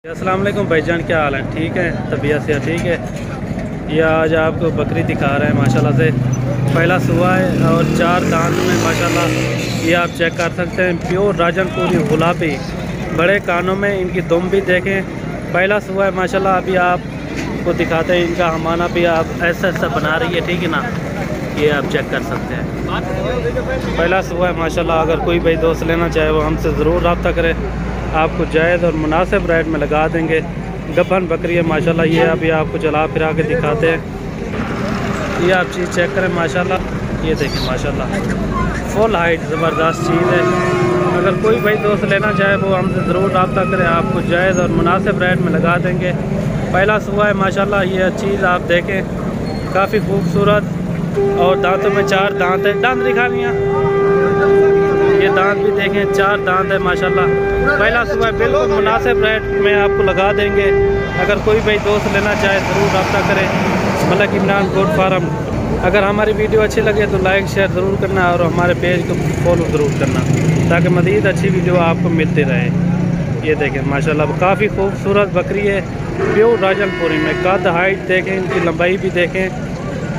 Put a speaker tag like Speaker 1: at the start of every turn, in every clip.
Speaker 1: अस्सलाम वालेकुम भाईजान, क्या हाल है? ठीक है, तबीयत से ठीक है। ये आज आपको बकरी दिखा रहे हैं माशाल्लाह से। पहला सुबह है और 4 दांत में माशाल्लाह। ये आप चेक कर सकते हैं, प्योर राजनपुरी गुलाबी, बड़े कानों में इनकी दुम भी देखें। पहला सुबह है माशाल्लाह। अभी आपको दिखाते हैं इनका हमाना भी आप ऐसा बना रही है, ठीक है ना। ये आप चेक कर सकते हैं, पहला सुबह है माशाल्लाह। अगर कोई भाई दोस्त लेना चाहे वो हमसे ज़रूर रब्ता करे, आपको जायज़ और मुनासिब रेट में लगा देंगे। गब्बन बकरी है माशाल्लाह। ये अभी आपको चला फिरा के दिखाते हैं। ये आप चीज़ चेक करें माशाल्लाह। ये देखें माशाल्लाह, फुल हाइट ज़बरदस्त चीज़ है। अगर कोई भाई दोस्त लेना चाहे वो हमसे ज़रूर रब्ता करें, आपको जायज़ और मुनासिब रेट में लगा देंगे। पहला सुबह है माशाल्लाह। ये चीज़ आप देखें, काफ़ी खूबसूरत और दांतों में 4 दांत है। दांत दिखानिया, ये दांत भी देखें, 4 दांत है माशाल्लाह। पहला सुबह बिल्कुल मुनासिब रेट में आपको लगा देंगे। अगर कोई भाई दोस्त लेना चाहे ज़रूर रब्ता करें। Malak Imran goat farm. अगर हमारी वीडियो अच्छी लगे तो लाइक शेयर ज़रूर करना और हमारे पेज को फॉलो ज़रूर करना, ताकि मज़ीद अच्छी वीडियो आपको मिलती रहे। ये देखें माशाल्लाह, काफ़ी खूबसूरत बकरी है, प्योर राजनपुरी में। कद हाइट देखें, इनकी लंबाई भी देखें।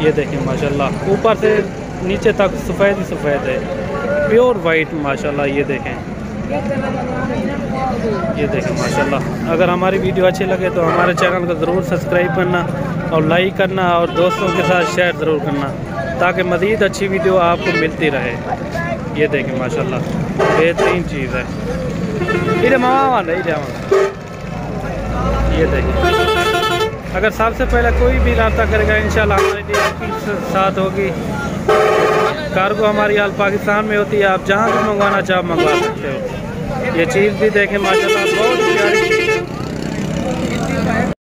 Speaker 1: ये देखें माशाल्लाह, ऊपर से नीचे तक सफ़ेद ही सफ़ेद है, प्योर वाइट माशाल्लाह। ये देखें माशाल्लाह। अगर हमारी वीडियो अच्छी लगे तो हमारे चैनल को ज़रूर सब्सक्राइब करना और लाइक करना और दोस्तों के साथ शेयर ज़रूर करना, ताकि मज़ीद अच्छी वीडियो आपको मिलती रहे। ये देखें माशाल्लाह, बेहतरीन चीज़ है। इधर मामा वाला, ये देखें। अगर सबसे पहले कोई भी रब्ता करेगा इंशाल्लाह हमारी लिए आपके साथ होगी। कार्गो हमारी हाल पाकिस्तान में होती है, आप जहाँ भी मंगवाना चाहो मंगवा सकते हो। ये चीज़ भी देखें माशाल्लाह, बहुत प्यारी।